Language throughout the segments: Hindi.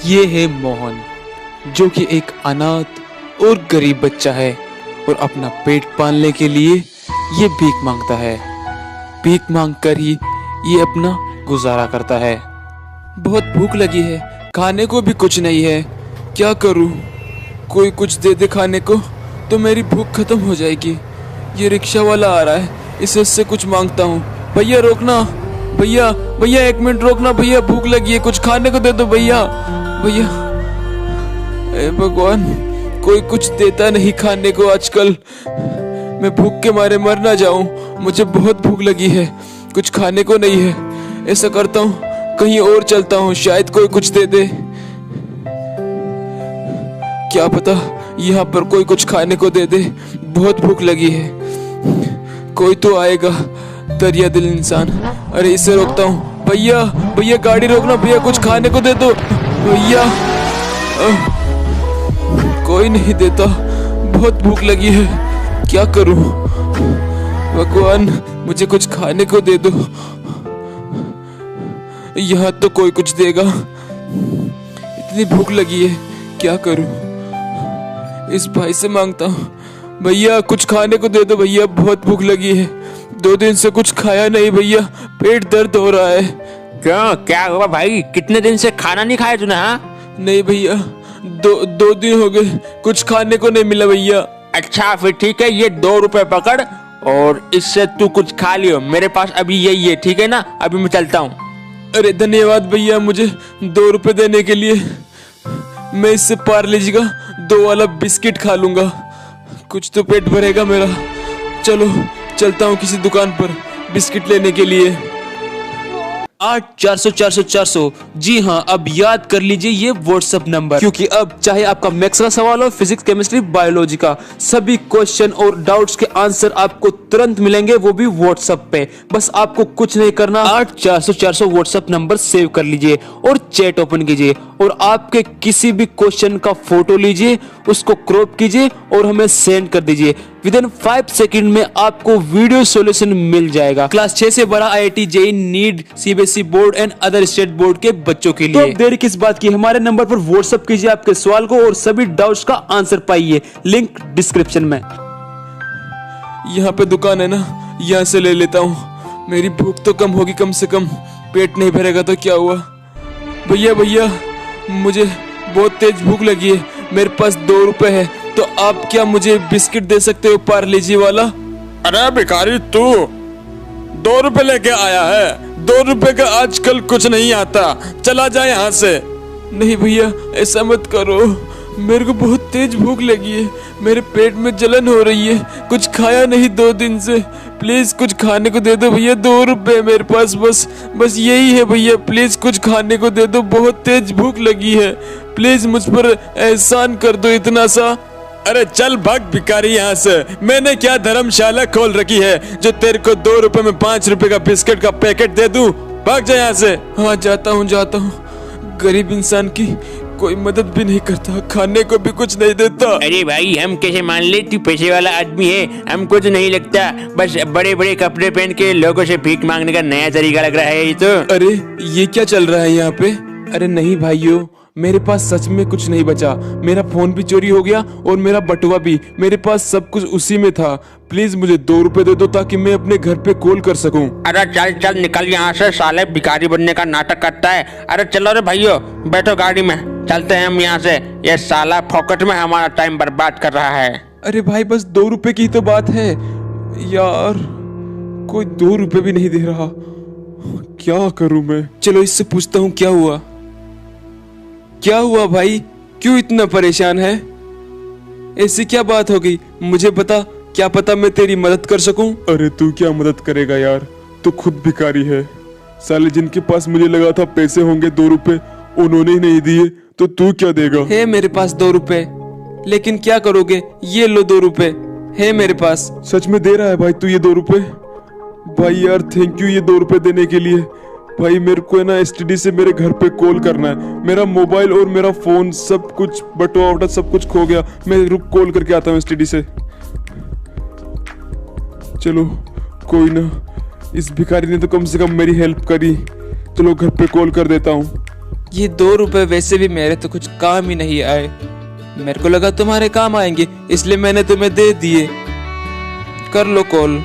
ये है मोहन, जो कि एक अनाथ और गरीब बच्चा है और अपना पेट पालने के लिए ये भीख मांगता है। भीख मांगकर ही ये अपना गुजारा करता है। बहुत भूख लगी है, खाने को भी कुछ नहीं है, क्या करूं? कोई कुछ दे दे खाने को तो मेरी भूख खत्म हो जाएगी। ये रिक्शा वाला आ रहा है, इससे कुछ मांगता हूँ। भैया रोकना, भैया भैया 1 मिनट रोकना भैया, भूख लगी है, कुछ खाने को दे दो भैया। भैया ए भगवान, कोई कुछ देता नहीं खाने को आजकल। मैं भूख के मारे मर ना जाऊं, मुझे बहुत भूख लगी है, कुछ खाने को नहीं है। ऐसा करता हूँ, कहीं और चलता हूँ, शायद कोई कुछ दे दे। क्या पता यहाँ पर कोई कुछ खाने को दे दे, बहुत भूख लगी है। कोई तो आएगा, दरिया दिल इंसान। अरे इसे रोकता हूँ। भैया भैया गाड़ी रोकना भैया, कुछ खाने को दे दो भैया। कोई नहीं देता, बहुत भूख लगी है, क्या करूं? भगवान मुझे कुछ खाने को दे दो। यहाँ तो कोई कुछ देगा, इतनी भूख लगी है, क्या करूं? इस भाई से मांगता हूँ। भैया कुछ खाने को दे दो भैया, बहुत भूख लगी है, 2 दिन से कुछ खाया नहीं भैया, पेट दर्द हो रहा है। क्यों, क्या हुआ भाई? कितने दिन से खाना नहीं खाया तूने? हाँ नहीं भैया, दो दिन हो गए, कुछ खाने को नहीं मिला भैया। अच्छा फिर ठीक है, ये 2 रुपए पकड़ और इससे तू कुछ खा लियो। मेरे पास अभी यही है, ठीक है ना? अभी मैं चलता हूँ। अरे धन्यवाद भैया मुझे 2 रुपए देने के लिए। मैं इससे पार्ले जी का 2 वाला बिस्किट खा लूंगा, कुछ तो पेट भरेगा मेरा। चलो चलता हूँ किसी दुकान पर बिस्किट लेने के लिए। 8400400। जी हाँ, अब याद कर लीजिए ये व्हाट्सएप नंबर, क्योंकि अब चाहे आपका मैथ्स का सवाल हो, फिजिक्स, केमिस्ट्री, बायोलॉजी का, सभी क्वेश्चन और डाउट्स के आंसर आपको तुरंत मिलेंगे, वो भी व्हाट्सएप पे। बस आपको कुछ नहीं करना, 8400400 व्हाट्सएप नंबर सेव कर लीजिए और चैट ओपन कीजिए और आपके किसी भी क्वेश्चन का फोटो लीजिए, उसको क्रॉप कीजिए और हमें सेंड कर दीजिए। विदिन 5 सेकंड में आपको वीडियो सॉल्यूशन मिल जाएगा। क्लास 6 से बड़ा IIT, JEE, NEET, CBSE board and other state board के बच्चों के लिए। तो देर किस बात की, हमारे नंबर पर व्हाट्सएप कीजिए आपके सवाल को और सभी डाउट्स का आंसर पाइए, लिंक डिस्क्रिप्शन में। यहाँ पे दुकान है ना, यहाँ से ले लेता हूँ, मेरी भूख तो कम होगी कम से कम। पेट नहीं भरेगा तो क्या हुआ। भैया भैया मुझे बहुत तेज भूख लगी है, मेरे पास 2 रुपए है, तो आप क्या मुझे बिस्किट दे सकते हो पार्ले जी वाला? अरे भिखारी, तू 2 रुपए लेके आया है? 2 रुपए का आजकल कुछ नहीं आता, चला जा यहाँ से। नहीं भैया ऐसा मत करो, मेरे को बहुत तेज भूख लगी है, मेरे पेट में जलन हो रही है, कुछ खाया नहीं 2 दिन से, प्लीज कुछ खाने को दे दो भैया। 2 रुपए मेरे पास, बस यही है भैया, प्लीज कुछ खाने को दे दो, बहुत तेज भूख लगी है, प्लीज मुझ पर एहसान कर दो इतना सा। अरे चल भाग भिखारी यहाँ से। मैंने क्या धर्मशाला खोल रखी है जो तेरे को 2 रुपए में 5 रुपए का बिस्किट का पैकेट दे दूं? भाग जा यहाँ से। हाँ जाता हूँ। गरीब इंसान की कोई मदद भी नहीं करता, खाने को भी कुछ नहीं देता। अरे भाई हम कैसे मान ले तू पैसे वाला आदमी है? हमको तो नहीं लगता, बस बड़े बड़े कपड़े पहन के लोगों से भीख मांगने का नया तरीका लग रहा है ये तो। अरे ये क्या चल रहा है यहाँ पे? अरे नहीं भाइयों, मेरे पास सच में कुछ नहीं बचा, मेरा फोन भी चोरी हो गया और मेरा बटुआ भी, मेरे पास सब कुछ उसी में था। प्लीज मुझे 2 रुपए दे दो ताकि मैं अपने घर पे कॉल कर सकूं। अरे चल चल निकल यहाँ से, साले भिखारी बनने का नाटक करता है। अरे चलो रे भाइयों, बैठो गाड़ी में, चलते हैं हम यहाँ से। ये साला फोकट में हमारा टाइम बर्बाद कर रहा है। अरे भाई बस 2 रुपए की तो बात है यार, कोई 2 रुपए भी नहीं दे रहा, क्या करूं मैं? चलो इससे पूछता हूँ क्या हुआ भाई, क्यों इतना परेशान है? ऐसी क्या बात हो गई, मुझे बता, क्या पता मैं तेरी मदद कर सकूं। अरे तू क्या मदद करेगा यार, तू खुद भिखारी है। साले जिनके पास मुझे लगा था पैसे होंगे 2 रुपए, उन्होंने ही नहीं दिए, तो तू क्या देगा? है मेरे पास 2 रुपए, लेकिन क्या करोगे? ये लो 2 रुपए है मेरे पास। सच में दे रहा है भाई तू ये 2 रुपए? भाई यार थैंक यू ये 2 रुपए देने के लिए। भाई मेरे को है ना STD से मेरे घर पे कॉल करना है, मेरा मोबाइल और मेरा फोन सब कुछ बटुआ वटुआ सब कुछ खो गया। मैं रुक कॉल करके आता हूँ STD से। चलो कोई ना, इस भिखारी ने तो कम से कम मेरी हेल्प करी। चलो घर पे कॉल कर देता हूँ। ये 2 रुपए वैसे भी मेरे तो कुछ काम ही नहीं आए। मेरे को लगा तुम्हारे काम आएंगे, इसलिए मैंने तुम्हें दे दिए। कर लो कॉल।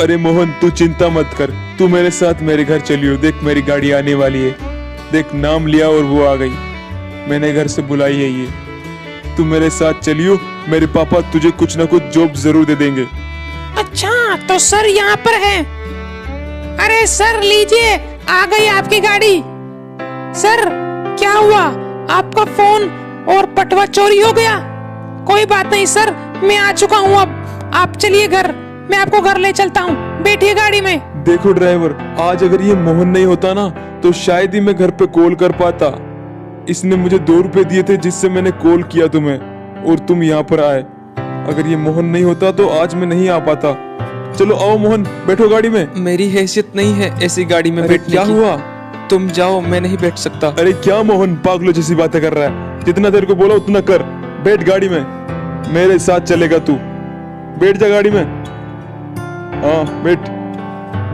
अरे मोहन तू चिंता मत कर, तू मेरे साथ मेरे घर चलियो। देख मेरी गाड़ी आने वाली है। देख नाम लिया और वो आ गई। मैंने घर से बुलाई है ये। तू मेरे साथ चलियो, मेरे पापा तुझे कुछ ना कुछ जॉब जरूर दे देंगे। अच्छा तो सर यहाँ पर है। अरे सर लीजिए, आ गई आपकी गाड़ी। सर क्या हुआ, आपका फोन और पटवा चोरी हो गया? कोई बात नहीं सर, मैं आ चुका हूँ। अब आप चलिए घर, मैं आपको घर ले चलता हूँ। बैठिए गाड़ी में। देखो ड्राइवर, आज अगर ये मोहन नहीं होता ना तो शायद ही मैं घर पे कॉल कर पाता। इसने मुझे 2 रुपए दिए थे जिससे मैंने कॉल किया तुम्हें, और तुम यहाँ पर आए। अगर ये मोहन नहीं होता तो आज मैं नहीं आ पाता। चलो आओ मोहन, बैठो गाड़ी में। मेरी हैसियत नहीं है ऐसी गाड़ी में अरे बैठने क्या की। हुआ? तुम जाओ, मैं नहीं बैठ सकता। अरे क्या मोहन पागलों जैसी बातें कर रहा है? जितना देर को बोला उतना कर। बैठ गाड़ी में, मेरे साथ चलेगा तू। बैठ जा गाड़ी में। हाँ बैठ,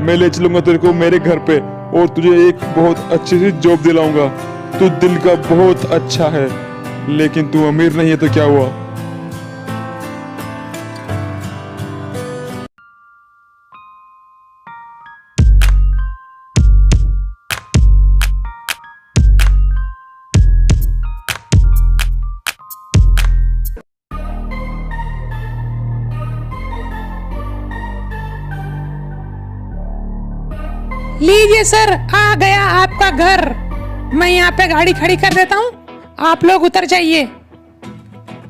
मैं ले चलूंगा तेरे को मेरे घर पे, और तुझे एक बहुत अच्छी सी जॉब दिलाऊंगा। तू दिल का बहुत अच्छा है, लेकिन तू अमीर नहीं है तो क्या हुआ? लीजिए सर, आ गया आपका घर। मैं यहाँ पे गाड़ी खड़ी कर देता हूँ, आप लोग उतर जाइए।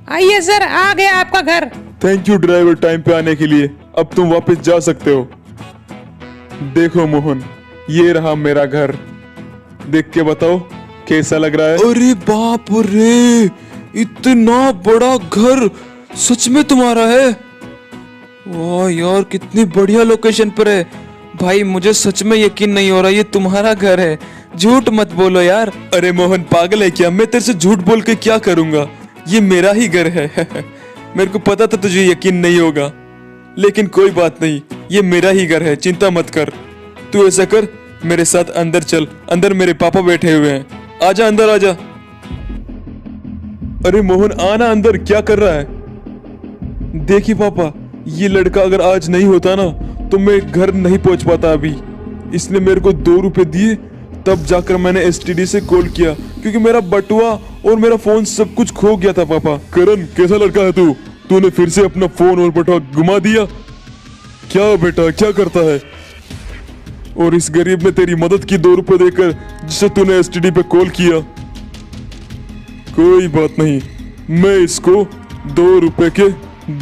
आइए सर, आ गया आपका घर। थैंक यू ड्राइवर, टाइम पे आने के लिए। अब तुम वापस जा सकते हो। देखो मोहन, ये रहा मेरा घर। देख के बताओ कैसा लग रहा है? अरे बाप रे, इतना बड़ा घर सच में तुम्हारा है? वाह यार, कितनी बढ़िया लोकेशन पर है भाई। मुझे सच में यकीन नहीं हो रहा ये तुम्हारा घर है। झूठ मत बोलो यार। अरे मोहन पागल है क्या? मैं तेरे से झूठ बोल के क्या करूंगा? ये मेरा ही घर है। मेरे को पता था तुझे यकीन नहीं होगा, लेकिन कोई बात नहीं, ये मेरा ही घर है। चिंता मत कर। तू ऐसा कर, मेरे साथ अंदर चल। अंदर मेरे पापा बैठे हुए हैं। आजा अंदर आजा। अरे मोहन आना अंदर, क्या कर रहा है? देखिए पापा, ये लड़का अगर आज नहीं होता ना तो मैं घर नहीं पहुंच पाता अभी। इसने मेरे को 2 रुपए दिए, तब जाकर मैंने एसटीडी से कॉल किया, क्योंकि मेरा बटुआ और मेरा फोन सब कुछ खो गया था। पापा करण, कैसा लड़का है तू? तूने फिर से अपना फोन और बटुआ गुमा दिया क्या? बेटा क्या करता है? और इस गरीब ने तेरी मदद की 2 रुपए देकर, जिससे तूने एसटीडी पे कॉल किया। कोई बात नहीं, मैं इसको 2 रुपए के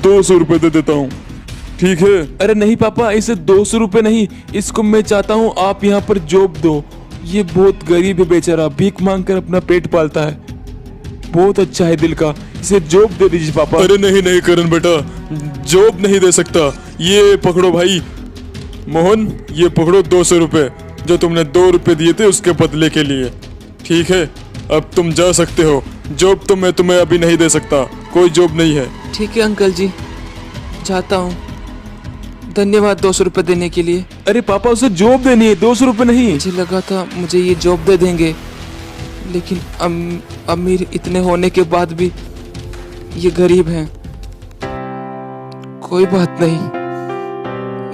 200 रुपए दे देता हूँ, ठीक है? अरे नहीं पापा, इसे 200 रुपए नहीं, इसको मैं चाहता हूँ आप यहाँ पर जॉब दो। ये बहुत गरीब है बेचारा, भीख मांग कर अपना पेट पालता है। बहुत अच्छा है दिल का, इसे जॉब दे दीजिए पापा। अरे नहीं नहीं करण बेटा, जॉब नहीं दे सकता। ये पकड़ो भाई मोहन, ये पकड़ो 200 रुपए जो तुमने 2 रुपए दिए थे उसके बदले के लिए, ठीक है? अब तुम जा सकते हो। जॉब तो मैं तुम्हें अभी नहीं दे सकता, कोई जॉब नहीं है। ठीक है अंकल जी, जाता हूँ। धन्यवाद 200 रुपए देने के लिए। अरे पापा उसे जॉब देनी है, 200 रुपए नहीं। मुझे लगा था मुझे ये जॉब दे देंगे, लेकिन अमीर इतने होने के बाद भी ये गरीब हैं। कोई बात नहीं,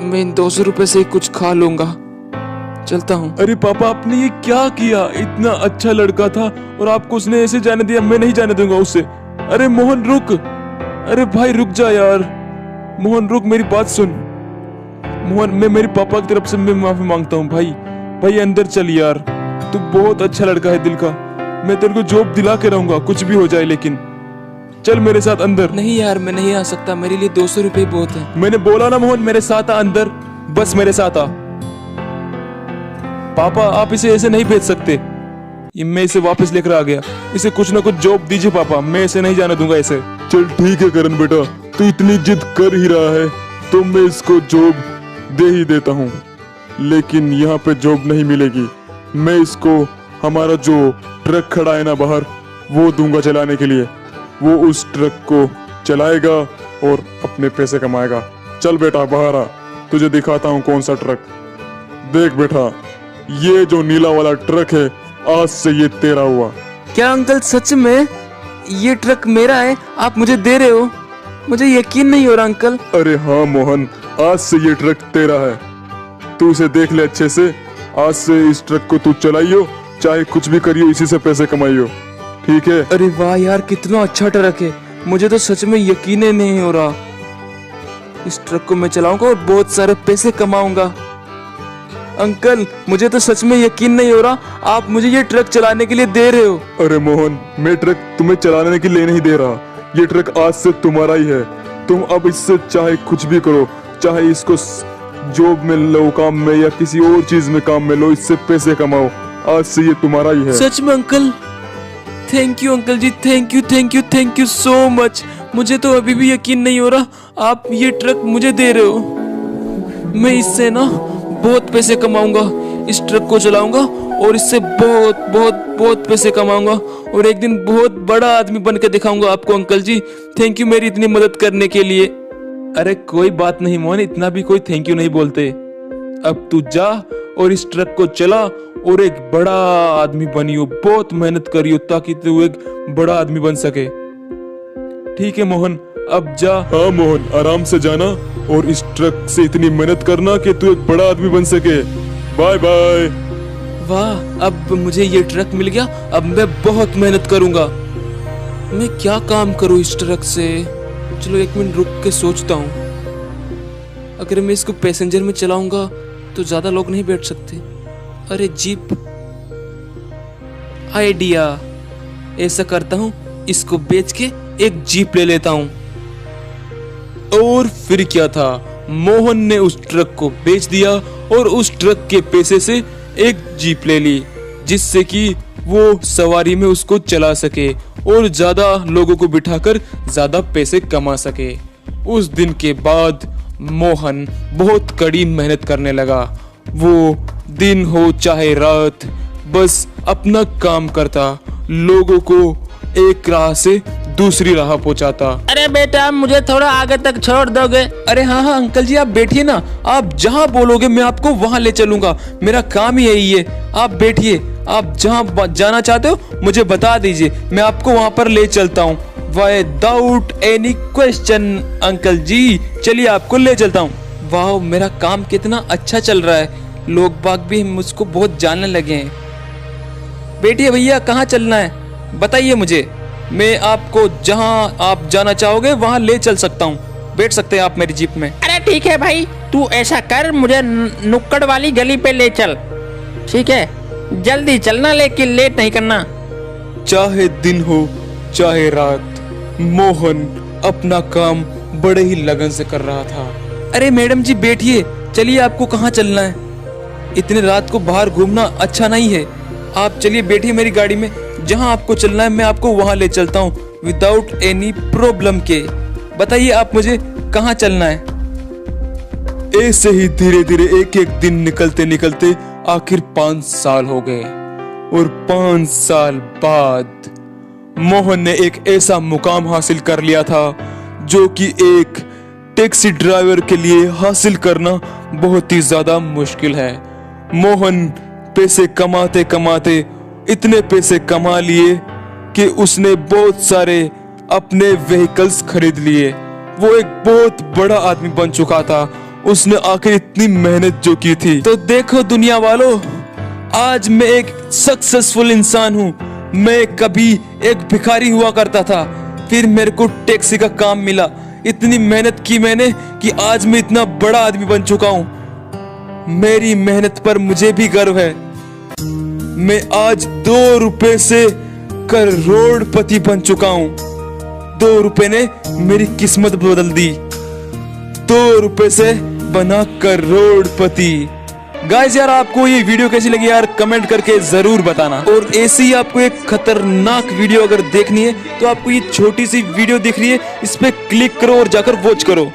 मैं इन 200 रुपए से ही कुछ खा लूंगा। चलता हूँ। अरे पापा आपने ये क्या किया? इतना अच्छा लड़का था और आपको उसने ऐसे जाने दिया। मैं नहीं जाने दूंगा उससे। अरे मोहन रुक, अरे भाई रुक जा यार। मोहन रुक, मेरी बात सुन। मोहन, मैं मेरे पापा की तरफ से मैं माफी मांगता हूँ भाई। भाई अंदर चल यार, तू बहुत अच्छा लड़का है दिल का। मैं तेरे को जॉब दिला के रहूंगा, कुछ भी हो जाए, लेकिन चल मेरे साथ अंदर। नहीं यार, मैं नहीं आ सकता, मेरे लिए 200 रुपए बहुत है। मैंने बोला ना मोहन, मेरे साथ आ अंदर, बस मेरे साथ आ। पापा आप इसे ऐसे नहीं भेज सकते। ये मैं इसे वापस लेकर आ गया। इसे कुछ ना कुछ जॉब दीजिए पापा, मैं इसे नहीं जाने दूंगा ऐसे। चल ठीक है करण बेटा, तू इतनी जिद कर ही रहा है तो मैं इसको जॉब दे ही देता हूँ, लेकिन यहाँ पे जॉब नहीं मिलेगी। मैं इसको हमारा जो ट्रक खड़ा है ना बाहर, वो दूंगा चलाने के लिए। वो उस ट्रक को चलाएगा और अपने पैसे कमाएगा। चल बेटा बाहर आ, तुझे दिखाता हूँ कौन सा ट्रक। देख बेटा, ये जो नीला वाला ट्रक है आज से ये तेरा हुआ। क्या अंकल सच में ये ट्रक मेरा है? आप मुझे दे रहे हो? मुझे यकीन नहीं हो रहा अंकल। अरे हाँ मोहन, आज से ये ट्रक तेरा है। तू इसे देख ले अच्छे से। आज से इस ट्रक को तू चलाइयो, चाहे कुछ भी करियो, इसी से पैसे कमाइयो, ठीक है? अरे वाह यार, कितना अच्छा ट्रक है। मुझे तो सच में यकीन ही नहीं हो रहा। इस ट्रक को मैं चलाऊंगा और बहुत सारे पैसे कमाऊंगा। अंकल मुझे तो सच में यकीन नहीं हो रहा, आप मुझे ये ट्रक चलाने के लिए दे रहे हो। अरे मोहन, मैं ट्रक तुम्हें चलाने के लिए नहीं दे रहा। ये ट्रक आज से तुम्हारा ही है। तुम अब इससे चाहे कुछ भी करो, चाहे इसको जॉब में लो, काम में, या किसी और चीज में काम में लो, इससे पैसे कमाओ। आज से ये तुम्हारा ही है। सच में uncle? Thank you uncle ji, thank you thank you thank you so much. मुझे तो अभी भी यकीन नहीं हो रहा आप ये ट्रक मुझे दे रहे हो। मैं इससे ना बहुत पैसे कमाऊंगा, इस ट्रक को चलाऊंगा और इससे बहुत बहुत बहुत पैसे कमाऊंगा और एक दिन बहुत बड़ा आदमी बन के दिखाऊंगा आपको। अंकल जी थैंक यू मेरी इतनी मदद करने के लिए। अरे कोई बात नहीं मोहन, इतना भी कोई थैंक यू नहीं बोलते। अब तू जा और इस ट्रक को चला और एक बड़ा आदमी बनियो, बहुत मेहनत करियो ताकि तू एक बड़ा आदमी बन सके। ठीक है मोहन, अब जा। हाँ मोहन, आराम से जाना और इस ट्रक से इतनी मेहनत करना कि तू एक बड़ा आदमी बन सके। Bye bye. वाह, अब मुझे ये ट्रक मिल गया। अब मैं बहुत मेहनत करूंगा। मैं क्या काम करूं इस ट्रक से? चलो एक मिनट रुक के सोचता हूँ। अगर मैं इसको पैसेंजर में चलाऊंगा तो ज्यादा लोग नहीं बैठ सकते। अरे जीप, आइडिया। ऐसा करता हूँ, इसको बेच के एक जीप ले लेता हूँ। और फिर क्या था, मोहन ने उस ट्रक को बेच दिया और उस ट्रक के पैसे से एक जीप ले ली, जिससे कि वो सवारी में उसको चला सके और ज्यादा लोगों को बिठाकर ज्यादा पैसे कमा सके। उस दिन के बाद मोहन बहुत कड़ी मेहनत करने लगा। वो दिन हो चाहे रात बस अपना काम करता, लोगों को एक राह से दूसरी राह पहुंचाता। अरे बेटा मुझे थोड़ा आगे तक छोड़ दोगे? अरे हाँ हाँ अंकल जी, आप बैठिए ना। आप जहाँ बोलोगे मैं आपको वहाँ ले चलूंगा। मेरा काम ही यही है। आप बैठिए, आप जहाँ जाना चाहते हो मुझे बता दीजिए, मैं आपको वहाँ पर ले चलता हूँ विदाउट एनी क्वेश्चन। अंकल जी चलिए, आपको ले चलता हूँ। वाह, मेरा काम कितना अच्छा चल रहा है। लोग बाग भी मुझको बहुत जानने लगे हैं। बैठिए भैया, कहाँ चलना है बताइए मुझे, मैं आपको जहाँ आप जाना चाहोगे वहाँ ले चल सकता हूँ। बैठ सकते हैं आप मेरी जीप में। अरे ठीक है भाई, तू ऐसा कर, मुझे नुक्कड़ वाली गली पे ले चल, ठीक है? जल्दी चलना लेकिन लेट नहीं करना। चाहे दिन हो चाहे रात, मोहन अपना काम बड़े ही लगन से कर रहा था। अरे मैडम जी बैठिए, चलिए आपको कहाँ चलना है? इतने रात को बाहर घूमना अच्छा नहीं है। आप चलिए बैठिए मेरी गाड़ी में, जहाँ आपको चलना है मैं आपको वहाँ ले चलता हूँ विदाउट एनी प्रॉब्लम के। बताइए आप मुझे कहाँ चलना है? ऐसे ही धीरे धीरे एक एक दिन निकलते निकलते आखिर 5 साल हो गए और 5 साल बाद मोहन ने एक ऐसा मुकाम हासिल कर लिया था जो कि एक टैक्सी ड्राइवर के लिए हासिल करना बहुत ही ज्यादा मुश्किल है। मोहन पैसे कमाते कमाते इतने पैसे कमा लिए कि उसने बहुत सारे अपने व्हीकल्स खरीद लिए। वो एक बहुत बड़ा आदमी बन चुका था। उसने आखिर इतनी मेहनत जो की थी। तो देखो दुनिया वालों, आज मैं एक सक्सेसफुल इंसान हूँ। मैं कभी एक भिखारी हुआ करता था, फिर मेरे को टैक्सी का काम मिला। इतनी मेहनत की मैंने कि आज मैं इतना बड़ा आदमी बन चुका हूँ। मेरी मेहनत पर मुझे भी गर्व है। मैं आज 2 रुपए से करोड़पति बन चुका हूँ। 2 रुपए ने मेरी किस्मत बदल दी। 2 रुपए से बना करोड़पति। गाइस यार, आपको ये वीडियो कैसी लगी यार, कमेंट करके जरूर बताना। और ऐसी ही आपको एक खतरनाक वीडियो अगर देखनी है तो आपको ये छोटी सी वीडियो दिख रही है, इस पे क्लिक करो और जाकर वॉच करो।